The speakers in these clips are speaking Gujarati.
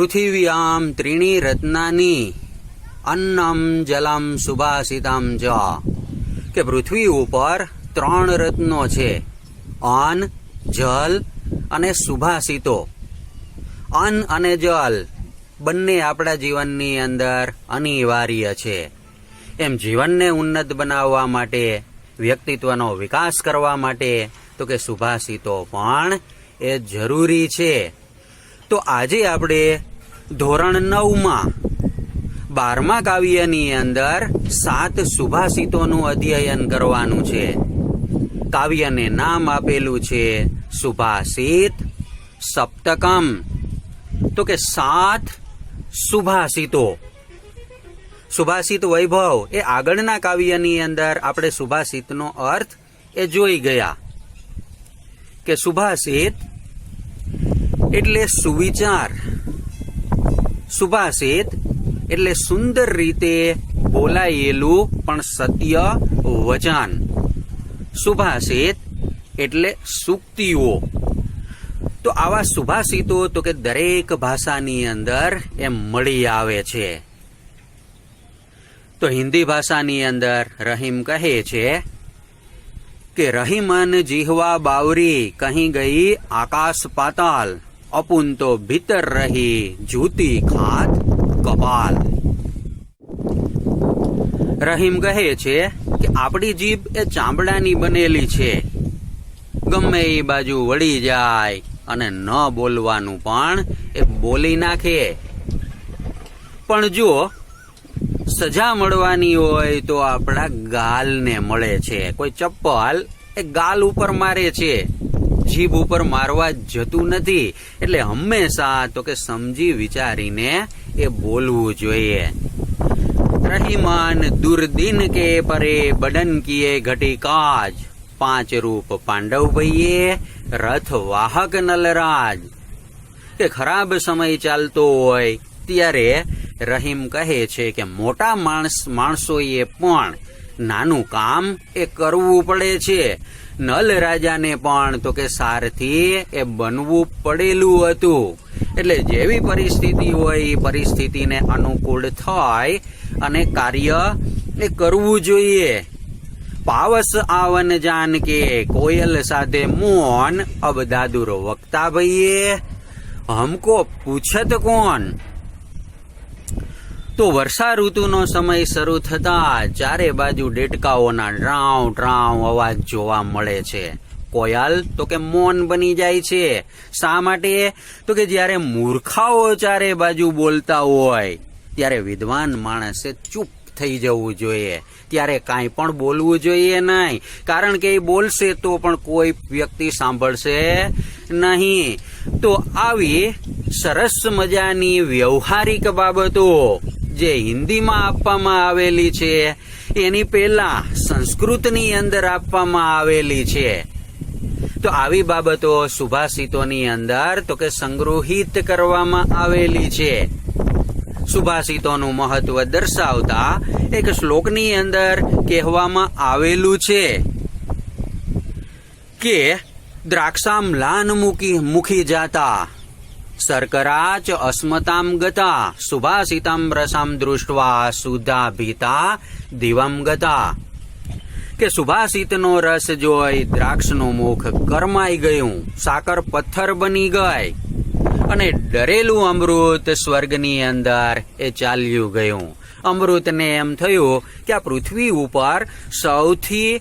પૃથિવ્યામ ત્રીણી રત્નાની અન્નમ જલમ સુભાષિતમ જ, કે પૃથ્વી ઉપર 3 રત્નો છે, અન્ન, જલ અને સુભાષિતો. અન્ન અને જલ બંને આપણા જીવનની અંદર અનિવાર્ય છે. એમ જીવનને ઉન્નત બનાવવા માટે, વ્યક્તિત્વનો વિકાસ કરવા માટે તો કે સુભાષિતો પણ એ જરૂરી છે. તો આજે આપણે ધોરણ 9માં 12મા કાવ્યની અંદર 7 સુભાષિતોનું અધ્યયન કરવાનું છે. કાવ્યને નામ આપેલું છે સુભાષિત સપ્તકમ, તો કે 7 સુભાષિતો. સુભાષિત વૈભવ એ આગળના કાવ્યની અંદર આપણે સુભાષિતનો અર્થ એ જોઈ ગયા કે સુભાષિત એટલે સુવિચાર, સુભાષિત એટલે સુંદર રીતે બોલાયેલું પણ સત્ય વચન, સુભાષિત એટલે સૂક્તિઓ. તો આવા સુભાષિતો તો કે દરેક ભાષાની અંદર એમ મળી આવે છે. તો હિન્દી ભાષાની અંદર રહીમ કહે છે કે રહીમન જીહવા બાવરી કહી ગઈ આકાશ પાતાલ, અપુન તો ભીતર રહી જૂતી ખાત કપાલ. રહીમ કહે છે કે આપણી જીભ એ ચામડાની બનેલી છે, ગમે એ બાજુ વળી જાય અને ન બોલવાનું પણ એ બોલી નાખે. પણ જો સજા મળવાની હોય તો આપણા ગાલને મળે છે. કોઈ ચપ્પલ એ ગાલ ઉપર મારે છે, જીભ ઉપર મારવા જતું નથી. એટલે હંમેશા તો કે સમજી વિચારીને એ બોલવું જોઈએ. રહીમાન દુર્દિન કે પરે બડન કિએ ઘટી કાજ, 5 રૂપ પાંડવ ભઈએ રથ વાહક નલરાજ. કે ખરાબ સમય ચાલતો હોય ત્યારે રહીમ કહે છે કે મોટા માણસોએ પણ નાનું કામ એ કરવું પડે છે. નલ રાજાને પણ તો કે સારથી એ બનવું પડેલું હતું. એટલે જેવી પરિસ્થિતિ હોય એ પરિસ્થિતિને અનુકૂળ થાય અને કાર્ય એ કરવું જોઈએ. પાવસ આવન જાન કે કોયલ સાથે મોન, અબ દાદુર વક્તા ભઈએ હમકો પૂછત કોણ. તો વર્ષા ઋતુનો સમય શરૂ થતા ચારે બાજુ દેડકાઓના ડ્રાઉ ડ્રાઉ અવાજ જોવા મળે છે. કોયલ તો કે મૌન બની જાય છે. શા માટે? તો કે જ્યારે મૂર્ખાઓ ચારે બાજુ બોલતા હોય ત્યારે વિદ્વાન માણસે ચૂપ થઈ જવું જોઈએ. ત્યારે કાંઈ પણ બોલવું જોઈએ નહીં, કારણ કે એ બોલશે તો પણ કોઈ વ્યક્તિ સાંભળશે નહીં. તો આવી સરસ મજાની વ્યવહારિક બાબતો જે હિન્દીમાં આપવામાં આવેલી છે એની પહેલા સંસ્કૃતની અંદર આપવામાં આવેલી છે. તો આવી બાબતો સુભાષિતોની અંદર તો કે સંગ્રહિત કરવામાં આવેલી છે. સુભાષિતોનું મહત્વ દર્શાવતા એક શ્લોકની અંદર કહેવામાં આવેલું છે કે દ્રાક્ષામ લાન મુખી જાતા શર્કરા ચ અસ્મતામ ગતા, સુભાષિતમ રસમ દૃષ્ટવા સુધા ભીતા દિવમ ગતા. કે સુભાષિતનો રસ જોઈ દ્રાક્ષનું મુખ કરમાઈ ગયું, સાકર પથ્થર બની ગઈ અને ડરેલું અમૃત સ્વર્ગની અંદર એ ચાલ્યું ગયું. અમૃતને એમ થયું કે આ પૃથ્વી ઉપર સૌથી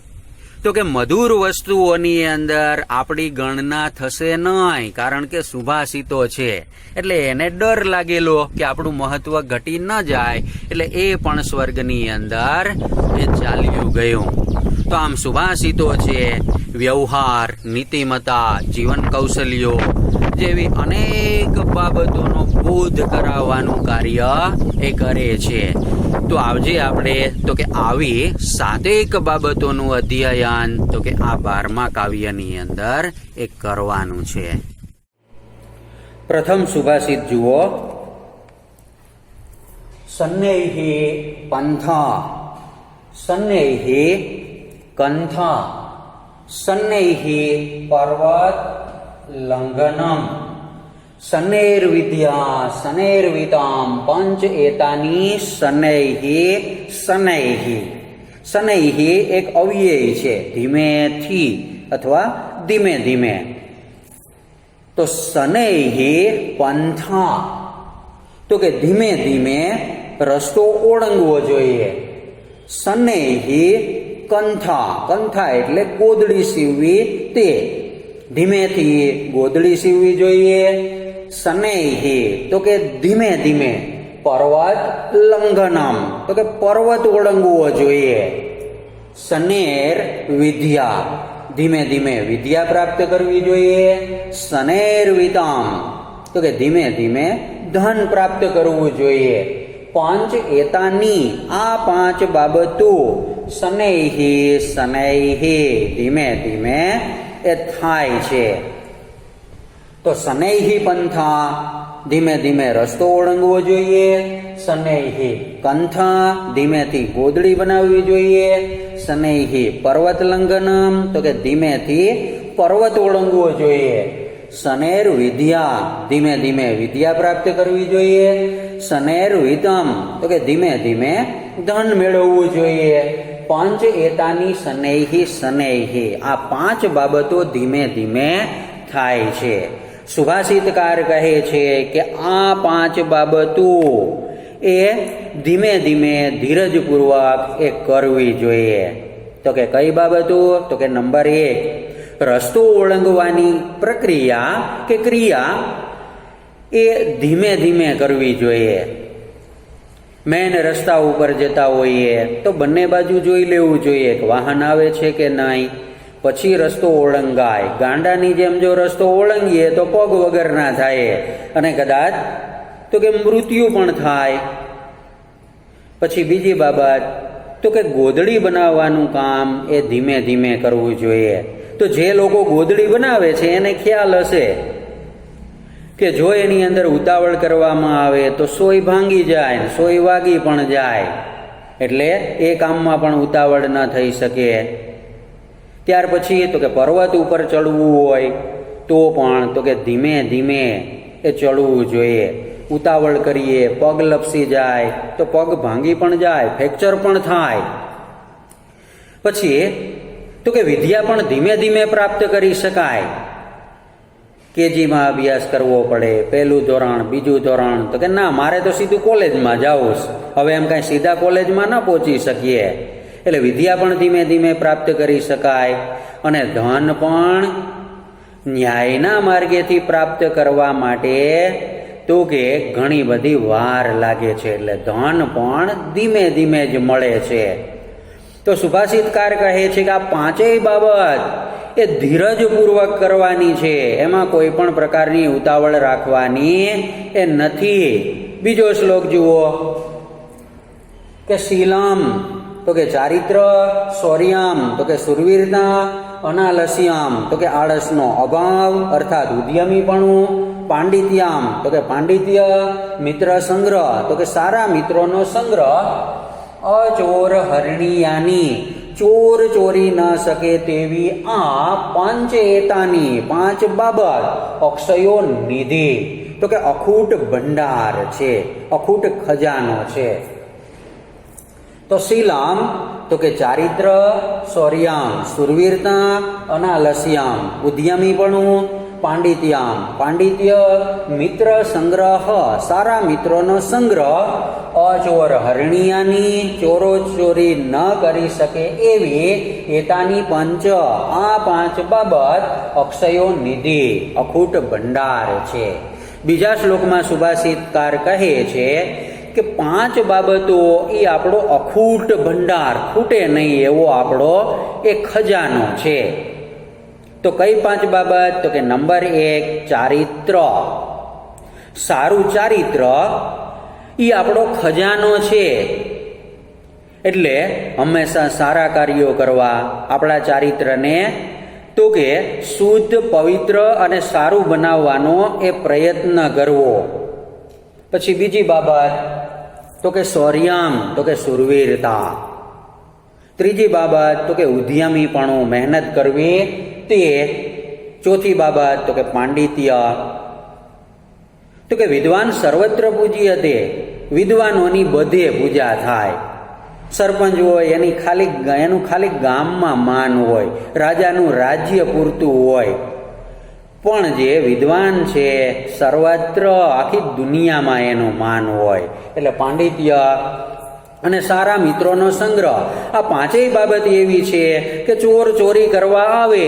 તો કે મધુર વસ્તુઓની અંદર આપણી ગણના થશે નહીં, કારણ કે સુભાષિતો છે. એટલે એને ડર લાગેલો કે આપણું મહત્વ ઘટી ન જાય, એટલે એ પણ સ્વર્ગની અંદર એ ચાલ્યું ગયું. તો આમ સુભાષિતો છે વ્યવહાર, નીતિમત્તા, જીવન કૌશલ્યો જેવી અનેક બાબતોનો બોધ કરાવવાનું કાર્ય એ કરે છે. તો આજે આપણે તો કે આવી 7 બાબતોનું અધ્યયન તો કે આ 12મા કાવ્યની અંદર એ કરવાનું છે. પ્રથમ સુભાષિત જુઓ. સન્નૈહિ પંથા, સન્નૈહિ કંથા, સન્નૈહિ પર્વત લંઘનમ, શનૈર્વિદ્યા શનૈર્વિતામ પંચ એતાની શનૈઃ શનૈઃ. શનૈઃ એક અવ્યય છે, ધીમેથી અથવા ધીમે ધીમે. તો શનૈઃ પંથા, તો કે ધીમે ધીમે રસ્તો ઓળંગવો જોઈએ. શનૈઃ કંથા, કંથા એટલે ગોદડી સીવવી, તે ધીમેથી ગોદડી સીવવી જોઈએ. શનૈઃ તો કે ધીમે ધીમે. પર્વત લંઘનમ તો કે પર્વત ઓળંગવો જોઈએ. શનેર વિદ્યા, ધીમે ધીમે વિદ્યા પ્રાપ્ત કરવી જોઈએ. શનૈર્વિતામ તો કે ધીમે ધીમે ધન પ્રાપ્ત કરવું જોઈએ. પંચ એતાની આ પાંચ બાબતો શનૈઃ શનૈઃ ધીમે ધીમે એ થાય છે. તો શનૈઃ પંથા ધીમે ધીમે રસ્તો ઓળંગવો જોઈએ. શનૈઃ કંથા ધીમેથી ગોદડી બનાવવી જોઈએ. શનૈઃ પર્વત લંઘનમ તો કે ધીમેથી પર્વત ઓળંગવો જોઈએ. શનેર વિદ્યા ધીમે ધીમે વિદ્યા પ્રાપ્ત કરવી જોઈએ. શનેર વિતમ તો કે ધીમે ધીમે ધન મેળવવું જોઈએ. પંચ એતાની શનૈઃ શનૈઃ આ પાંચ બાબતો ધીમે ધીમે થાય છે. સુભાષિતકાર કહે છે કે આ પાંચ બાબતો એ ધીમે ધીમે ધીરજપૂર્વક એ કરવી જોઈએ. તો કે કઈ બાબતો? તો કે નંબર 1, રસ્તો ઓળંગવાની પ્રક્રિયા કે ક્રિયા એ ધીમે ધીમે કરવી જોઈએ. મેન રસ્તા ઉપર જતા હોઈએ તો બંને બાજુ જોઈ લેવું જોઈએ કે વાહન આવે છે કે નહીં, પછી રસ્તો ઓળંગાય. ગાંડાની જેમ જો રસ્તો ઓળંગીએ તો પગ વગર ના થાય અને કદાચ તો કે મૃત્યુ પણ થાય. પછી બીજી બાબત તો કે ગોદડી બનાવવાનું કામ એ ધીમે ધીમે કરવું જોઈએ. તો જે લોકો ગોદડી બનાવે છે એને ખ્યાલ હશે કે જો એની અંદર ઉતાવળ કરવામાં આવે તો સોય ભાંગી જાય, સોય વાગી પણ જાય, એટલે એ કામમાં પણ ઉતાવળ ન થઈ શકે. ત્યાર પછી તો કે પર્વત ઉપર ચડવું હોય તો પણ તો કે ધીમે ધીમે એ ચડવું જોઈએ. ઉતાવળ કરીએ, પગ લપસી જાય તો પગ ભાંગી પણ જાય, ફ્રેક્ચર પણ થાય. પછી તો કે વિદ્યા પણ ધીમે ધીમે પ્રાપ્ત કરી શકાય. કેજીમાં અભ્યાસ કરવો પડે, પહેલું ધોરણ, બીજું ધોરણ, તો કે ના મારે તો સીધું કોલેજમાં જાવું, હવે એમ કાંઈ સીધા કોલેજમાં ન પહોંચી શકીએ. એટલે વિદ્યા પણ ધીમે ધીમે પ્રાપ્ત કરી શકાય. અને ધન પણ ન્યાયના માર્ગેથી પ્રાપ્ત કરવા માટે તો કે ઘણી બધી વાર લાગે છે, એટલે ધન પણ ધીમે ધીમે જ મળે છે. તો સુભાષિતકાર કહે છે કે આ પાંચેય બાબત એ ધીરજપૂર્વક કરવાની છે, એમાં કોઈ પણ પ્રકારની ઉતાવળ રાખવાની એ નથી. બીજો શ્લોક જુઓ કે શીલમ તો કે ચારિત્ર, શૌર્યમ તો કે સુરવીરતા, અનાલસ્યમ તો કે આળસનો અભાવ અર્થાત ઉદ્યમીપણું, પાંડિત્યમ તો કે પાંડિત્ય, મિત્ર સંગ્રહ તો કે સારા મિત્રોનો સંગ્રહ, અચોર હરણીયાની ચોર ચોરી ન શકે તેવી આ પંચ એતાની પાંચ બાબત, અક્ષયો નિધિ તો કે અખૂટ ભંડાર છે, અખૂટ ખજાનો છે. તો શીલમ તો કે ચારિત્ર, શૌર્યમ સુરવીરતા, અનાલસ્યમ ઉદ્યમીપણું, પાંડિત્યમ પાંડિત્ય, મિત્ર સંગ્રહ સારા મિત્રોનો સંગ્રહ, અચોર હરણીયાની ચોરો ચોરી ન કરી શકે એવી એતાની પંચ આ પાંચ બાબત, અક્ષયો નિધિ અખૂટ ભંડાર છે. બીજા શ્લોકમાં સુભાષિતકાર કહે છે કે પાંચ બાબતો એ આપણો અખૂટ ભંડાર, ખૂટે નહીં એવો આપણો એ ખજાનો છે. તો કઈ પાંચ બાબત? તો કે નંબર 1 ચારિત્ર. સારું ચારિત્ર એ આપણો ખજાનો છે. એટલે હંમેશા સારા કાર્યો કરવા, આપણા ચારિત્રને તો કે શુદ્ધ, પવિત્ર અને સારું બનાવવાનો એ પ્રયત્ન કરવો. પછી બીજી બાબત તો કે શૌર્યમ તો કે સુરવીરતા. ત્રીજી બાબત તો કે ઉદ્યમીપણું, મહેનત કરવી તે. ચોથી બાબત તો કે પાંડિત્ય. તો કે વિદ્વાન સર્વત્ર પૂજ્ય તે, વિદ્વાનોની બધે પૂજા થાય. સરપંચ હોય એનું ખાલી ગામમાં માન હોય, રાજાનું રાજ્ય પૂરતું હોય, પણ જે વિદ્વાન છે સર્વત્ર આખી દુનિયામાં એનું માન હોય. એટલે પાંડિત્ય અને સારા મિત્રોનો સંગ્રહ, આ પાંચેય બાબત એવી છે કે ચોર ચોરી કરવા આવે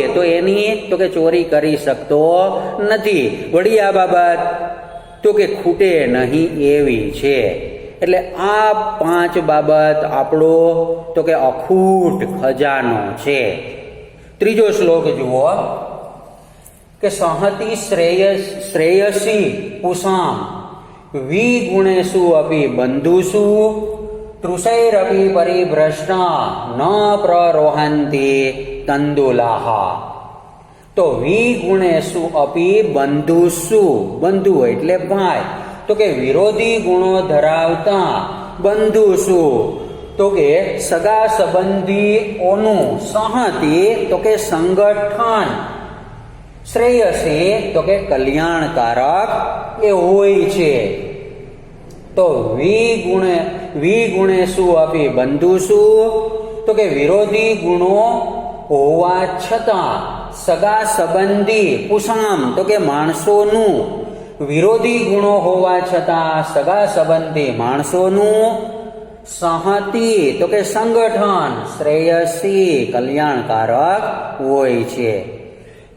તો કે ચોરી કરી શકતો નથી. વળી આ બાબત તો કે ખૂટે નહીં એવી છે. એટલે આ પાંચ બાબત આપણો તો કે અખૂટ ખજાનો છે. ત્રીજો શ્લોક જુઓ કે સંહતિ શ્રેયસી પુષામ વિગુણેષુ અપી બંધુષુ તૃષૈરપી પરિભ્રષ્ટા ન પ્રરોહંતિ તંદુલાહ. તો વિગુણેષુ અપી બંધુષુ, બંધુ એટલે ભાઈ, તો કે વિરોધી ગુણો ધરાવતા, બંધુષુ તો કે સગા સંબંધીઓનું, સંહતિ તો કે સંગઠન, શ્રેયસી તો કે કલ્યાણકારક એ હોય છે. તો વિગુણેષુ અપી બંધુષુ તો કે વિરોધી ગુણો હોવા છતાં, સગા સંબંધી, પુષામ તો કે માણસોનું, વિરોધી ગુણો હોવા છતાં સગા સંબંધી માણસોનું, સંહતિ તો કે સંગઠન, શ્રેયસી કલ્યાણકારક હોય છે.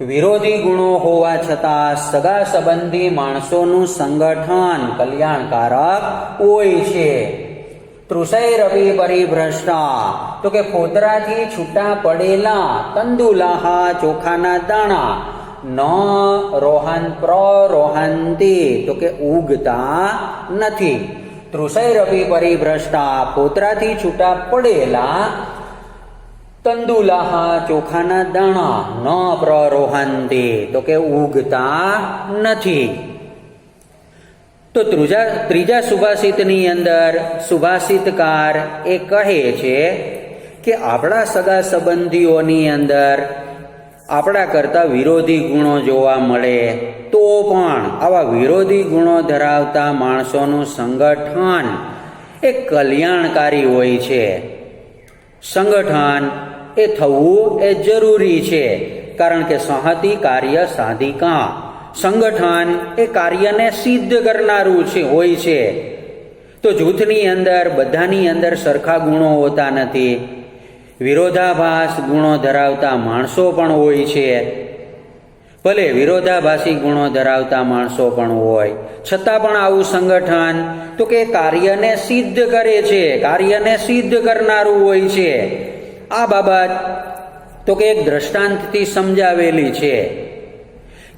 વિરોધી ગુણો હોવા છતાં સગા સંબંધી માણસોનું સંગઠન કલ્યાણકારક હોય છે. તૃષૈરપી પરિભ્રષ્ટા તો કે ફોતરાથી છૂટા પડેલા, તંદુલાહ ચોખાના દાણા, ન પ્રરોહંતી તો કે ઉગતા નથી. તૃષૈરપી પરિભ્રષ્ટા ફોતરાથી છૂટા પડેલા, તંદુલાહ ચોખાના દાણા, ન પ્રરોહંતી તો કે ઉગતા નથી. તો ત્રીજા સુભાષિતની અંદર સુભાષિતકાર એ કહે છે કે આપણા સગા સંબંધીઓની અંદર આપણા કરતા વિરોધી ગુણો જોવા મળે તો પણ આવા વિરોધી ગુણો ધરાવતા માણસોનું સંગઠન એ કલ્યાણકારી હોય છે. સંગઠન એ થવું એ જરૂરી છે, કારણ કે સંહતિ કાર્ય સાધિકા, સંગઠન એ કાર્યને સિદ્ધ કરનારું હોય છે. તો જૂથની અંદર બધાની અંદર સરખા ગુણો હોતા નથી, વિરોધાભાસ ગુણો ધરાવતા માણસો પણ હોય છે. ભલે વિરોધાભાસી ગુણો ધરાવતા માણસો પણ હોય છતાં પણ આવું સંગઠન તો કે કાર્યને સિદ્ધ કરે છે, કાર્યને સિદ્ધ કરનારું હોય છે. આ બાબત તો કે એક દ્રષ્ટાંતથી સમજાવેલી છે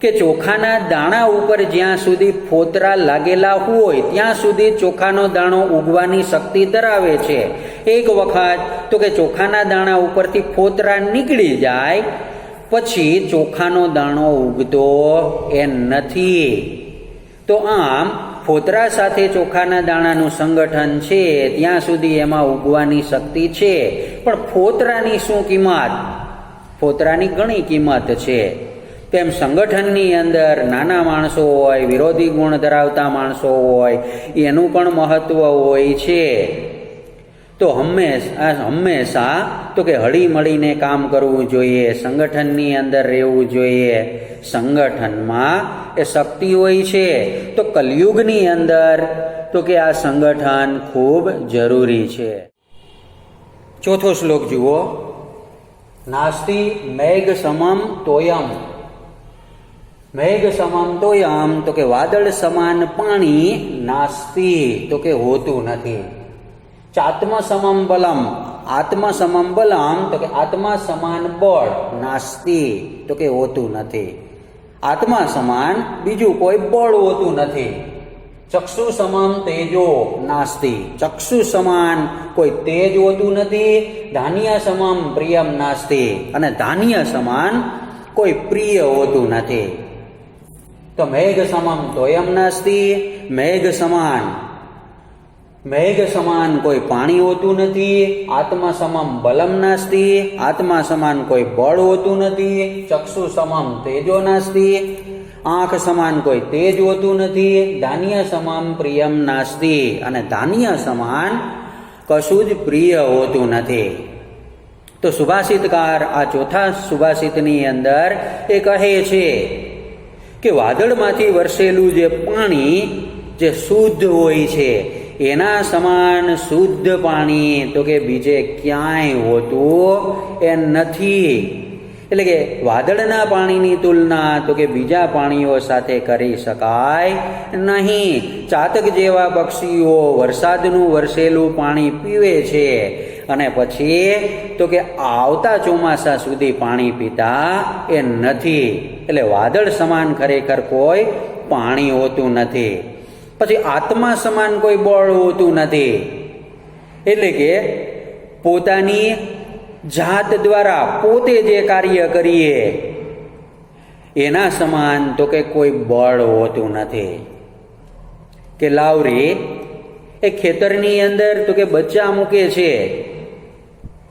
કે ચોખાના દાણા ઉપર જ્યાં સુધી ફોતરા લાગેલા હોય ત્યાં સુધી ચોખાનો દાણો ઉગવાની શક્તિ ધરાવે છે. એક વખત તો કે ચોખાના દાણા ઉપરથી ફોતરા નીકળી જાય પછી ચોખાનો દાણો ઉગતો એ નથી. તો આમ ફોતરા સાથે ચોખાના દાણાનું સંગઠન છે ત્યાં સુધી એમાં ઉગવાની શક્તિ છે, પણ ફોતરાની શું કિંમત? ફોતરાની ઘણી કિંમત છે. તેમ સંગઠનની અંદર નાના માણસો હોય, વિરોધી ગુણ ધરાવતા માણસો હોય, એનું પણ મહત્વ હોય છે. તો હંમેશા તો કે હળી મળીને કામ કરવું જોઈએ, સંગઠનની અંદર રહેવું જોઈએ. સંગઠનમાં એ શક્તિ હોય છે. તો કલયુગની અંદર તો કે આ સંગઠન ખૂબ જરૂરી છે. ચોથો શ્લોક જુઓ, નાસ્તિ મેઘ સમમ તોયમ. મેઘ સમમ તોયમ તો કે વાદળ સમાન પાણી, નાસ્તિ તો કે હોતું નથી. ચાત્મ સમમ બલમ, આત્મ સમમ બલમ તો કે આત્મા સમાન બળ, નાસ્તિ તો કે હોતું નથી. આત્મા સમાન બીજું કોઈ બળ હોતું નથી. ચક્ષુ સમમ તેજો નાસ્તિ, ચક્ષુ સમાન કોઈ તેજ હોતું નથી. ધાન્ય સમમ પ્રિયમ નાસ્તિ, અને ધાન્ય સમાન કોઈ પ્રિય હોતું નથી. તો મેઘ સમમ તોયમ નાસ્તિ, મેઘ સમાન કોઈ પાણી હોતું નથી. આત્મા સમમ બલમ નાસ્તિ, આત્મા સમાન કોઈ બળ હોતું નથી. ચક્ષુ સમમ તેજો નાસ્તિ, આંખ સમાન કોઈ તેજ હોતું નથી, ધાન્ય સમાન પ્રિયમ નાસ્તિ, અને ધાન્ય સમાન કશું જ પ્રિય હોતું નથી. તો સુભાષિતકાર આ ચોથા સુભાષિતની અંદર એ કહે છે કે વાદળમાંથી વરસેલું જે પાણી જે શુદ્ધ હોય છે એના સમાન શુદ્ધ પાણી તો કે બીજે ક્યાંય હોતું એ નથી. એટલે કે વાદળના પાણીની તુલના તો કે બીજા પાણીઓ સાથે કરી શકાય નહીં. ચાતક જેવા પક્ષીઓ વરસાદનું વરસેલું પાણી પીવે છે અને પછી તો કે આવતા ચોમાસા સુધી પાણી પીતા એ નથી. એટલે વાદળ સમાન ખરેખર કોઈ પાણી હોતું નથી. પછી આત્મા સમાન કોઈ બળ હોતું નથી. એટલે કે પોતાની જાત દ્વારા પોતે જે કાર્ય કરીએ એના સમાન તો કે કોઈ બળ હોતું નથી. કે લાવરી એ ખેતરની અંદર તો કે બચ્ચા મૂકે છે.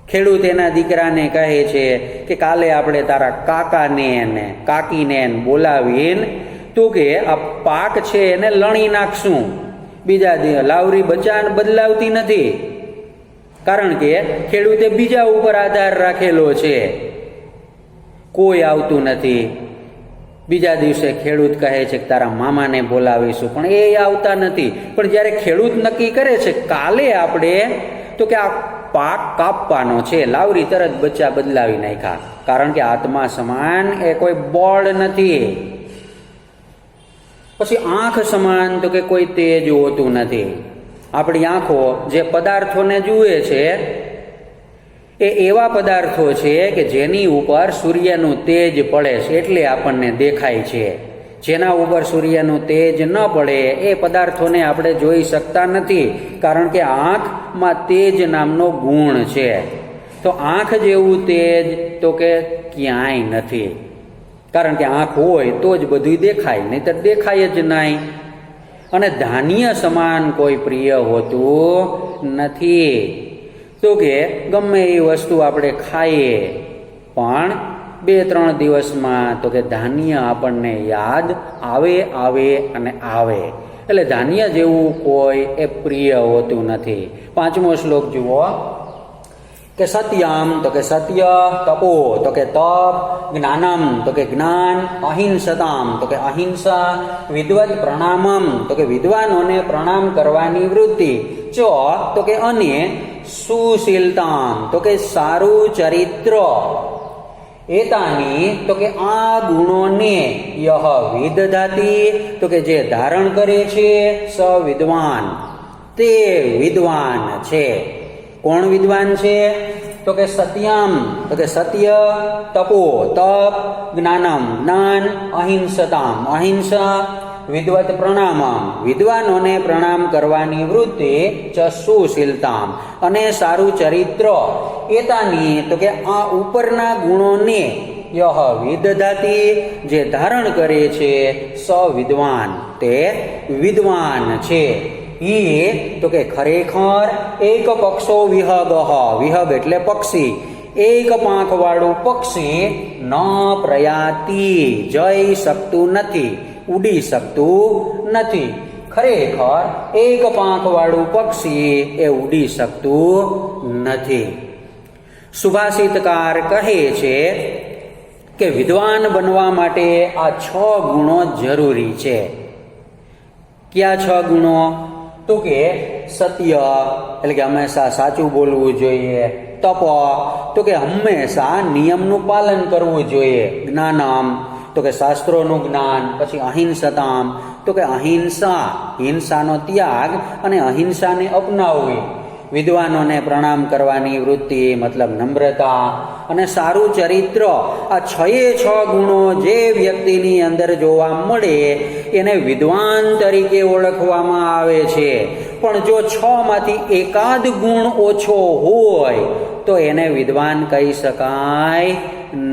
ખેડૂત એના દીકરાને કહે છે કે કાલે આપણે તારા કાકાને ને કાકીને બોલાવીને તો કે આ પાક છે એને લણી નાખશું. બીજા લાવરી બચ્ચાને બદલાવતી નથી, કારણ કે ખેડૂતે બીજા ઉપર આધાર રાખેલો છે. કોઈ આવતું નથી. બીજા દિવસે ખેડૂત કહે છે કે તારા મામાને બોલાવીશું, પણ એ આવતા નથી. પણ જ્યારે ખેડૂત નક્કી કરે છે કાલે આપણે તો કે આ પાક કાપવાનો છે, લાવરી તરત બચ્ચા બદલાવી નાખ્યા, કારણ કે આત્મા સમાન એ કોઈ બળ નથી. પછી આંખ સમાન તો કે કોઈ તેજ હોતું નથી. આપણી આંખો જે પદાર્થોને જુએ છે એ એવા પદાર્થો છે કે જેની ઉપર સૂર્યનું તેજ પડે છે એટલે આપણને દેખાય છે. જેના ઉપર સૂર્યનું તેજ ન પડે એ પદાર્થોને આપણે જોઈ શકતા નથી, કારણ કે આંખમાં તેજ નામનો ગુણ છે. તો આંખ જેવું તેજ તો કે ક્યાંય નથી, કારણ કે આંખ હોય તો જ બધું દેખાય, નહીંતર દેખાય જ નહીં. અને ધાન્ય સમાન કોઈ પ્રિય હોતું નથી. તો કે ગમે એ વસ્તુ આપણે ખાઈએ પણ 2-3 દિવસમાં તો કે ધાન્ય આપણને યાદ આવે અને આવે. એટલે ધાન્ય જેવું કોઈ એ પ્રિય હોતું નથી. 5મો શ્લોક જુઓ કે સત્યમ તો કે સત્ય, તપો તો કે તપ, જ્ઞાનમ તો કે જ્ઞાન, અહિંસતામ તો કે અહિંસા, વિદ્વત પ્રણામમ તો કે વિદ્વાનોને પ્રણામ કરવાની વૃત્તિ, ચ તો કે અને સુશીલતામ તો કે સારું ચરિત્ર, એતાની તો કે આ ગુણોને યહ વિદધાતી તો કે જે ધારણ કરે છે, સ વિદ્વાન તે વિદ્વાન છે. કોણ વિદ્વાન છે? તો કે સત્યમ તો કે સત્ય, તપો તપ, જ્ઞાનમ જ્ઞાન, અહિંસતામ અહિંસા, વિદ્વત પ્રણામમ વિદ્વાનોને પ્રણામ કરવાની વૃત્તિ, ચ સુશીલતામ અને સારું ચરિત્ર, એતાની તો કે આ ઉપરના ગુણોને યહ વિદધાતી જે ધારણ કરે છે, સ વિદ્વાન તે વિદ્વાન છે. ઈ તો કે ખરેખર એક પક્ષો વિહગ, વિહગ એટલે પક્ષી, એક પાંખ વાળું પક્ષી ન પ્રયાતી જઈ શકતું નથી, ઉડી શકતું નથી. ખરેખર એક પાંખ વાળું પક્ષી એ ઉડી શકતું નથી. સુભાષિતકાર કહે છે કે વિદ્વાન બનવા માટે આ 6 ગુણો જરૂરી છે. કયા 6 ગુણો? તો કે સત્ય એટલે કે હંમેશા સાચું બોલવું જોઈએ, તપ તો કે હંમેશા નિયમનું પાલન કરવું જોઈએ, જ્ઞાનમ તો કે શાસ્ત્રોનું જ્ઞાન, પછી અહિંસતામ તો કે અહિંસા, હિંસાનો ત્યાગ અને અહિંસાને અપનાવવી, વિદ્વાનોને પ્રણામ કરવાની વૃત્તિ મતલબ નમ્રતા, અને સારું ચરિત્ર. આ 6 ગુણો જે વ્યક્તિની અંદર જોવા મળે એને વિદ્વાન તરીકે ઓળખવામાં આવે છે. પણ જો 6માંથી એકાદ ગુણ ઓછો હોય તો એને વિદ્વાન કહી શકાય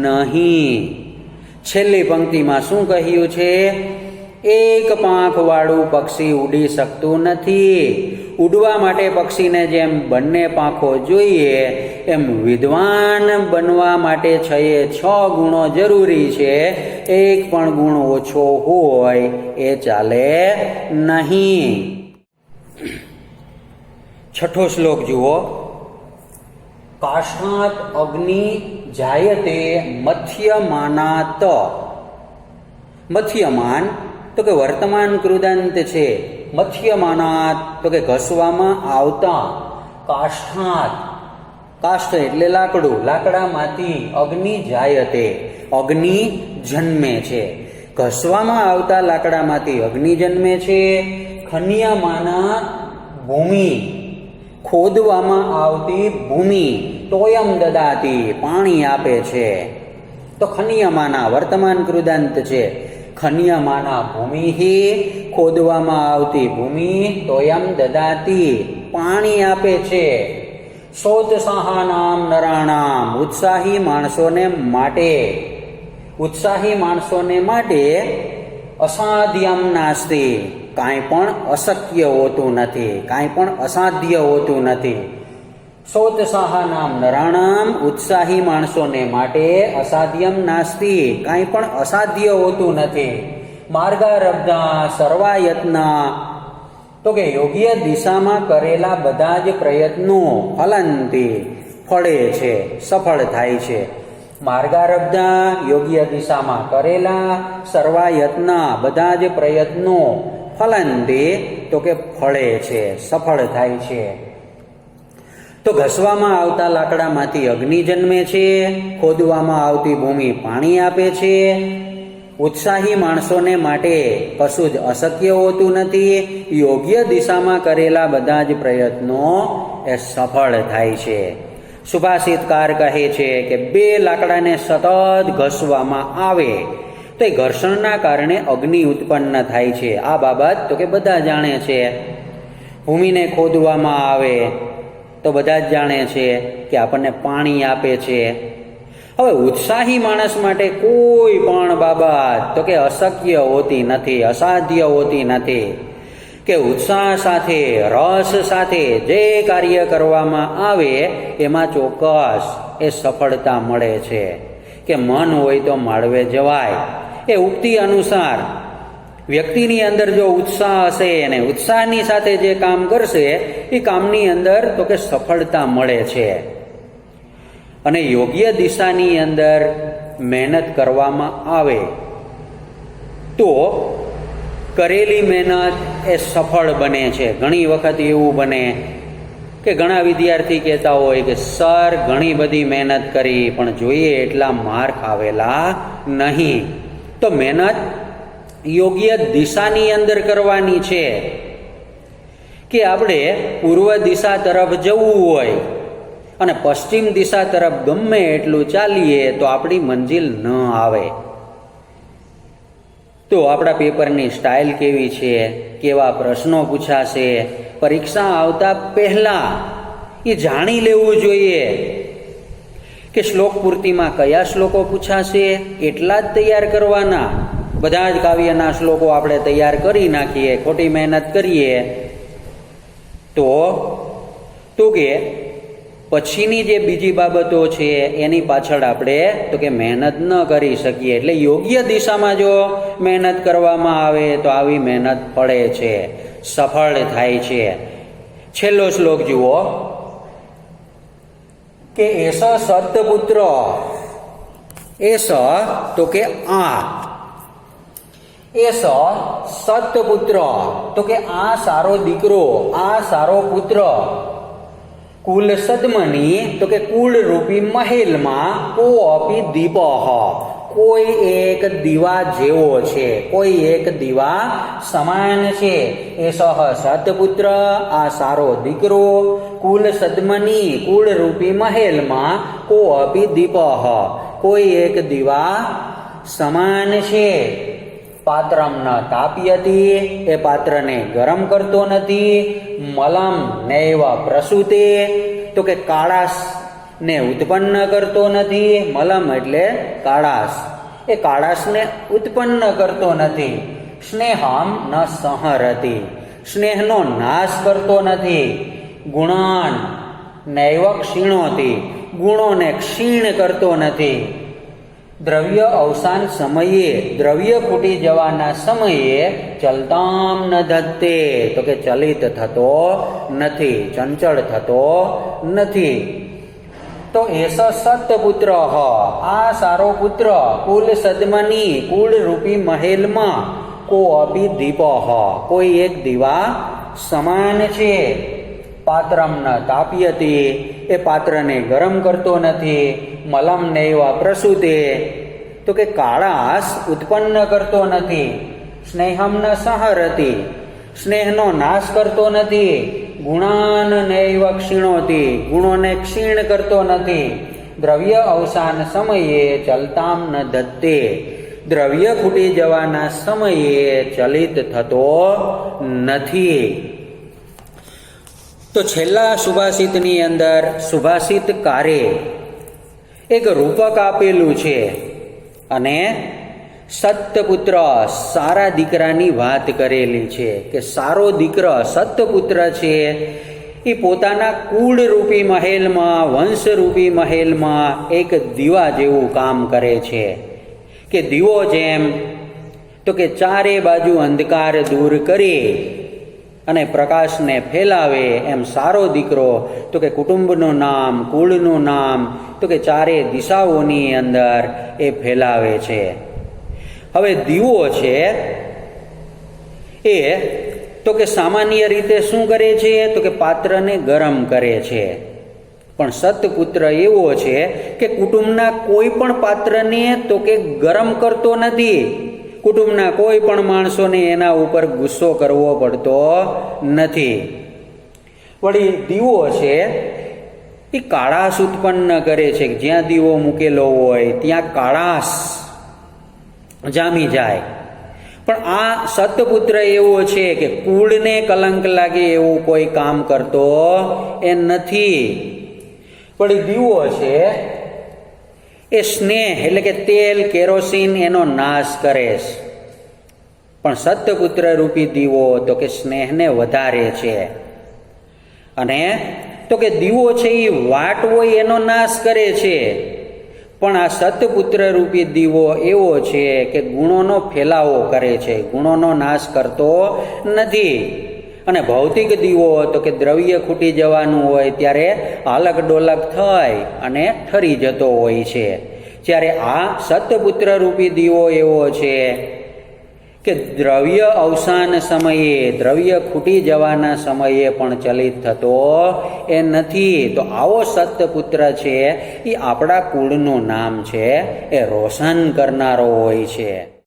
નહીં. છેલ્લી પંક્તિમાં શું કહ્યું છે? એક પાંખ વાળું પક્ષી ઉડી શકતું નથી, ઉડવા માટે પક્ષીને જેમ બંને પાંખો જોઈએ એમ વિદ્વાન બનવા માટે 6 ગુણો જરૂરી છે. એક પણ ગુણ ઓછો હોય એ ચાલે નહીં. 6થો શ્લોક જુઓ. કાષ્ઠાત અગ્નિ જાયતે મથ્યમાનાત. મથ્યમાન તો કે વર્તમાન કૃદંત છે. મથ્યમાનાત તો કે ઘસવામાં આવતા. કાષ્ઠાત, કાષ્ઠ એટલે લાકડું, લાકડામાંથી અગ્નિ જાયતે, અગ્નિ જન્મે છે. ઘસવામાં આવતા લાકડામાંથી અગ્નિ જન્મે છે. ખન્યમાના ભૂમિ, ખોદવામાં આવતી ભૂમિ, તોયમ દદાતી, પાણી આપે છે. તો ખન્યમાના વર્તમાન કૃદંત છે. ખન્યમાના ભૂમિ, ખોદવામાં આવતી ભૂમિ, તોયમ દદાતી, પાણી આપે છે. સોત્સાહાનામ નરાણામ, ઉત્સાહી માણસોને માટે, ઉત્સાહી માણસોને માટે અસાધ્યમ નાસ્તિ, કાંઈ પણ અશક્ય હોતું નથી, કાંઈ પણ અસાધ્ય હોતું નથી. સોત્સાહાનામ નરાણામ, ઉત્સાહી માણસોને માટે અસાધ્યમ નાસ્તિ, કાંઈ પણ અસાધ્ય હોતું નથી. માર્ગારબ્ધા સર્વાયત્ના તો કે યોગ્ય દિશામાં કરેલા બધા જ પ્રયત્નો ફલંતી, ફળે છે, સફળ થાય છે. માર્ગારબ્ધા યોગ્ય દિશામાં કરેલા, સર્વાયત્ના બધા જ પ્રયત્નો, ફલંતી તો કે ફળે છે, સફળ થાય છે. તો ઘસવામાં આવતા લાકડામાંથી અગ્નિ જન્મે છે. ખોદવામાં આવતી ભૂમિ પાણી આપે છે. ઉત્સાહી માણસોને માટે કશું જ અશક્ય હોતું નથી. યોગ્ય દિશામાં કરેલા બધા જ પ્રયત્નો એ સફળ થાય છે. સુભાષિતકાર કહે છે કે 2 લાકડાને સતત ઘસવામાં આવે તો એ ઘર્ષણના કારણે અગ્નિ ઉત્પન્ન થાય છે. આ બાબત તો કે બધા જાણે છે. ભૂમિને ખોદવામાં આવે તો બધા જ જાણે છે કે આપણને પાણી આપે છે. હવે ઉત્સાહી માણસ માટે કોઈ પણ બાબત તો કે અશક્ય હોતી નથી, અસાધ્ય હોતી નથી. કે ઉત્સાહ સાથે, રસ સાથે જે કાર્ય કરવામાં આવે એમાં ચોક્કસ એ સફળતા મળે છે. કે મન હોય તો માળવે જવાય, એ ઉક્તિ અનુસાર વ્યક્તિની અંદર જો ઉત્સાહ હશે અને ઉત્સાહની સાથે જે કામ કરશે એ કામની અંદર તો કે સફળતા મળે છે. અને યોગ્ય દિશાની અંદર મહેનત કરવામાં આવે તો કરેલી મહેનત એ સફળ બને છે. ઘણી વખત એવું બને કે ઘણા વિદ્યાર્થી કહેતા હોય કે સર ઘણી બધી મહેનત કરી પણ જોઈએ એટલા માર્ક આવેલા નહીં. તો મહેનત યોગ્ય દિશાની અંદર કરવાની છે. કે આપણે પૂર્વ દિશા તરફ જવું હોય અને પશ્ચિમ દિશા તરફ ગમે એટલું ચાલીએ તો આપણી મંજિલ ન આવે. તો આપણા પેપરની સ્ટાઇલ કેવી છે, કેવા પ્રશ્નો પૂછાશે, પરીક્ષા આવતા પહેલા એ જાણી લેવું જોઈએ. કે શ્લોક પૂર્તિમાં કયા શ્લોકો પૂછાશે એટલા જ તૈયાર કરવાના. બધા જ કાવ્યના શ્લોકો આપણે તૈયાર કરી નાખીએ, ખોટી મહેનત કરીએ તો કે પછીની જે બીજી બાબતો છે એની પાછળ આપણે તો કે મહેનત ન કરી શકીએ. એટલે યોગ્ય દિશામાં જો મહેનત કરવામાં આવે તો આવી મહેનત ફળે છે, સફળ થાય છે. છેલ્લો શ્લોક જુઓ કે એસ સત્પુત્ર, એસ તો કે આ, એસ સત્પુત્ર તો કે આ સારો દીકરો, આ સારો પુત્ર. કુલ સદમની તો કે કુળ રૂપી મહેલમાં કો અપી દીપ, કોઈ એક દીવા જેવો છે, કોઈ એક દીવા સમાન છે. એસ સત્પુત્ર, આ સારો દીકરો. કુલ સદમની, કુળ રૂપી મહેલમાં કો અપી દીપ, કોઈ એક દીવા સમાન છે. પાત્રમ ન તાપ્યતી, એ પાત્રને ગરમ કરતો નથી. મલમ નૈવ પ્રસૂતે, તો કે કાળાશ ને ઉત્પન્ન કરતો નથી. મલમ એટલે કાળાશ, એ કાળાશને ઉત્પન્ન કરતો નથી. સ્નેહમ ન સંહરતી, સ્નેહનો નાશ કરતો નથી. ગુણાન નૈવ ક્ષીણોતિ, ગુણોને ક્ષીણ કરતો નથી. દ્રવ્ય અવસાન સમયે, દ્રવ્ય ખૂટી જવાના સમયે ચલતામ ન ધત્તે, તો કે ચલિત થતો નથી, ચંચળ થતો નથી. તો એસ સત્પુત્ર, આ સારો પુત્ર, કુલ સદમની, કુળ રૂપી મહેલમાં કો અપી દીપ, કોઈ એક દીવા સમાન છે. પાત્રમ ન તાપ્યતી, એ પાત્રને ગરમ કરતો નથી. મલમ નૈવ પ્રસૂતે, તો કે કાળાશ ઉત્પન્ન કરતો નથી. સ્નેહમ ન સંહરતી, સ્નેહનો નાશ કરતો નથી. ગુણાન નૈવ ક્ષીણોતી, ગુણોને ક્ષીણ કરતો નથી. દ્રવ્ય અવસાન સમયે ચલતામ ન ધત્તે, દ્રવ્ય ખૂટી જવાના સમયે ચલિત થતો નથી. તો છેલ્લા સુભાષિતની અંદર સુભાષિતકારે એક રૂપક આપેલું છે અને સત્પુત્ર, સારા દીકરાની વાત કરેલી છે કે સારો દીકરો સત્પુત્ર છે એ પોતાના કુળરૂપી મહેલમાં, વંશરૂપી મહેલમાં એક દીવા જેવું કામ કરે છે. કે દીવો જેમ, તો કે ચારે બાજુ અંધકાર દૂર કરી અને પ્રકાશને ફેલાવે, એમ સારો દીકરો તો કે કુટુંબનું નામ, કુળનું નામ, તો કે ચારે દિશાઓની અંદર એ ફેલાવે છે. હવે દીવો છે એ તો કે સામાન્ય રીતે શું કરે છે, તો કે પાત્રને ગરમ કરે છે. પણ સત્પુત્ર એવો છે કે કુટુંબના કોઈ પણ પાત્રને તો કે ગરમ કરતો નથી. કુટુંબના કોઈ પણ માણસોને એના ઉપર ગુસ્સો કરવો પડતો નથી. વળી દીવો છે એ કાળાશ ઉત્પન્ન કરે છે. જ્યાં દીવો મૂકેલો હોય ત્યાં કાળાશ જામી જાય. પણ આ સત્પુત્ર એવો છે કે કુળને કલંક લાગે એવું કોઈ કામ કરતો એ નથી. વળી દીવો છે એ સ્નેહ એટલે કે તેલ, કેરોસીન એનો નાશ કરે છે. પણ સત્પુત્ર રૂપી દીવો તો કે સ્નેહને વધારે છે. અને તો કે દીવો છે એ વાટ હોય એનો નાશ કરે છે. પણ આ સત્પુત્ર રૂપી દીવો એવો છે કે ગુણોનો ફેલાવો કરે છે, ગુણોનો નાશ કરતો નથી. અને ભૌતિક દીવો તો કે દ્રવ્ય ખૂટી જવાનું હોય ત્યારે હાલક ડોલક થઈ અને ઠરી જતો હોય છે. જ્યારે આ સત્પુત્ર રૂપી દીવો એવો છે કે દ્રવ્ય અવસાન સમયે, દ્રવ્ય ખૂટી જવાના સમયે પણ ચલિત થતો એ નથી. તો આવો સત્પુત્ર છે એ આપણા કુળનું નામ છે, એ રોશન કરનારો હોય છે.